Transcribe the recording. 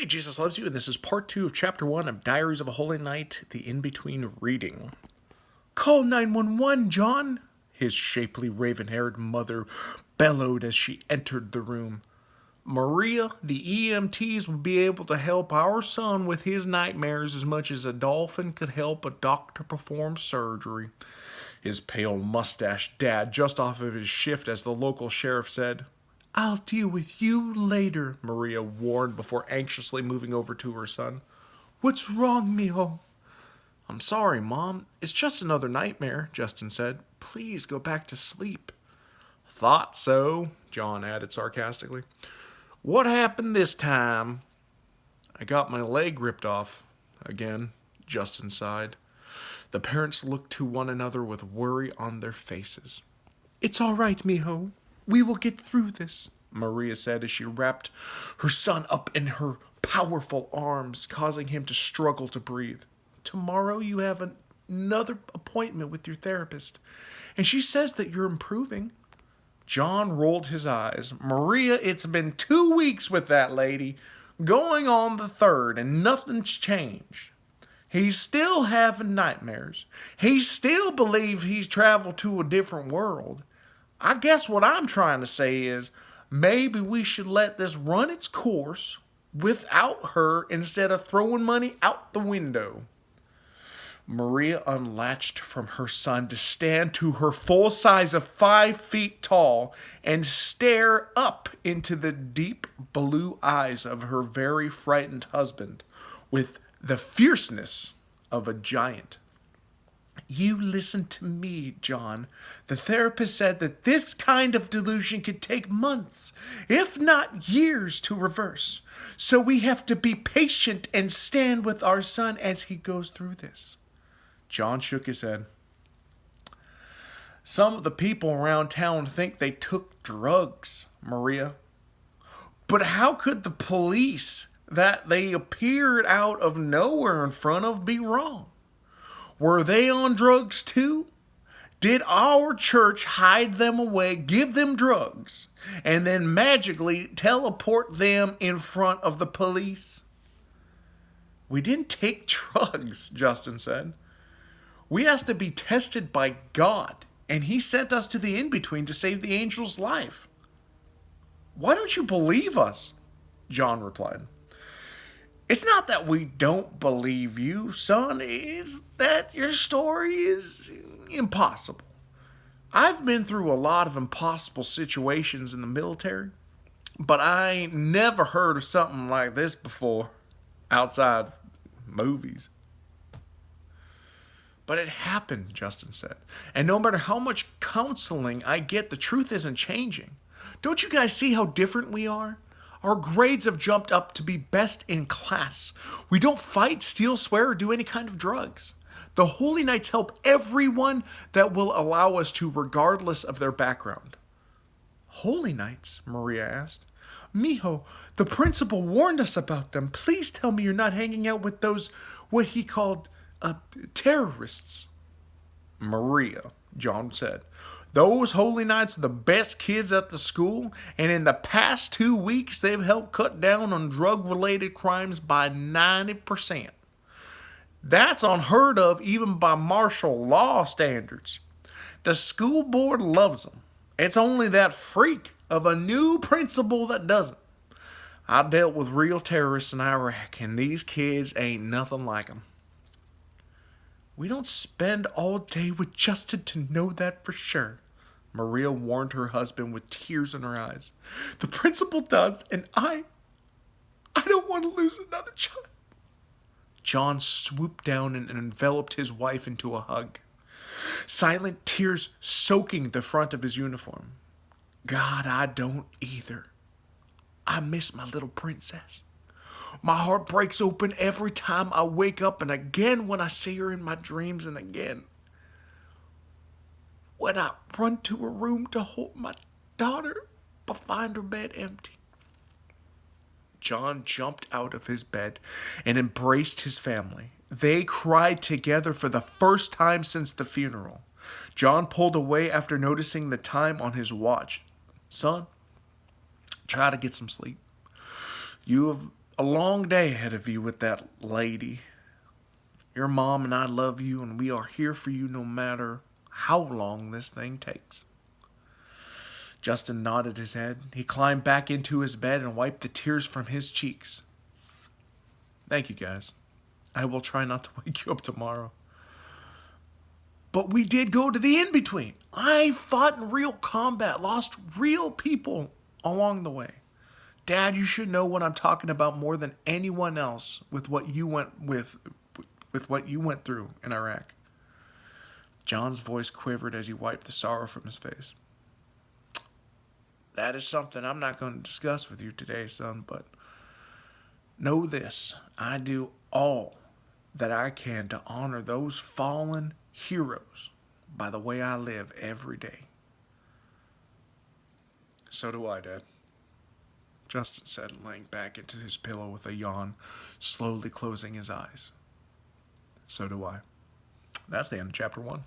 Hey, Jesus loves you, and this is part 2 of chapter 1 of Diaries of a Holy Night, the in-between reading. Call 911, John, his shapely raven-haired mother bellowed as she entered the room. Maria, the EMTs will be able to help our son with his nightmares as much as a dolphin could help a doctor perform surgery. His pale mustached dad just off of his shift as the local sheriff said. I'll deal with you later, Maria warned before anxiously moving over to her son. What's wrong, mijo? I'm sorry, Mom. It's just another nightmare, Justin said. Please go back to sleep. Thought so, John added sarcastically. What happened this time? I got my leg ripped off. Again, Justin sighed. The parents looked to one another with worry on their faces. It's all right, mijo. We will get through this, Maria said as she wrapped her son up in her powerful arms, causing him to struggle to breathe. Tomorrow you have another appointment with your therapist, and she says that you're improving. John rolled his eyes. Maria, it's been 2 weeks with that lady, going on the third, and nothing's changed. He's still having nightmares. He still believes he's traveled to a different world. I guess what I'm trying to say is maybe we should let this run its course without her instead of throwing money out the window. Maria unlatched from her son to stand to her full size of 5 feet tall and stare up into the deep blue eyes of her very frightened husband with the fierceness of a giant. You listen to me, John. The therapist said that this kind of delusion could take months, if not years, to reverse. So we have to be patient and stand with our son as he goes through this. John shook his head. Some of the people around town think they took drugs, Maria. But how could the police that they appeared out of nowhere in front of be wrong? Were they on drugs too? Did our church hide them away, give them drugs, and then magically teleport them in front of the police? We didn't take drugs, Justin said. We asked to be tested by God, and he sent us to the in-between to save the angel's life. Why don't you believe us? John replied. It's not that we don't believe you, son. It's that your story is impossible. I've been through a lot of impossible situations in the military, but I never heard of something like this before, outside movies. But it happened, Justin said. And no matter how much counseling I get, the truth isn't changing. Don't you guys see how different we are? Our grades have jumped up to be best in class. We don't fight, steal, swear, or do any kind of drugs. The Holy Knights help everyone that will allow us to, regardless of their background. Holy Knights? Maria asked. Mijo, the principal warned us about them. Please tell me you're not hanging out with those, what he called, terrorists. Maria, John said. Those Holy Knights are the best kids at the school, and in the past 2 weeks, they've helped cut down on drug-related crimes by 90%. That's unheard of even by martial law standards. The school board loves them. It's only that freak of a new principal that doesn't. I dealt with real terrorists in Iraq, and these kids ain't nothing like them. We don't spend all day with Justin to know that for sure, Maria warned her husband with tears in her eyes. The principal does, and I don't want to lose another child. John swooped down and enveloped his wife into a hug, silent tears soaking the front of his uniform. God, I don't either. I miss my little princess. My heart breaks open every time I wake up, and again when I see her in my dreams, and again when I run to her room to hold my daughter but find her bed empty. John jumped out of his bed and embraced his family. They cried together for the first time since the funeral. John pulled away after noticing the time on his watch. Son, try to get some sleep. You have a long day ahead of you with that lady. Your mom and I love you, and we are here for you no matter how long this thing takes. Justin nodded his head. He climbed back into his bed and wiped the tears from his cheeks. Thank you, guys. I will try not to wake you up tomorrow. But we did go to the in-between. I fought in real combat, lost real people along the way. Dad, you should know what I'm talking about more than anyone else with what you went through in Iraq. John's voice quivered as he wiped the sorrow from his face. That is something I'm not going to discuss with you today, son, but know this. I do all that I can to honor those fallen heroes by the way I live every day. So do I, Dad. Justin said, laying back into his pillow with a yawn, slowly closing his eyes. So do I. That's the end of chapter 1.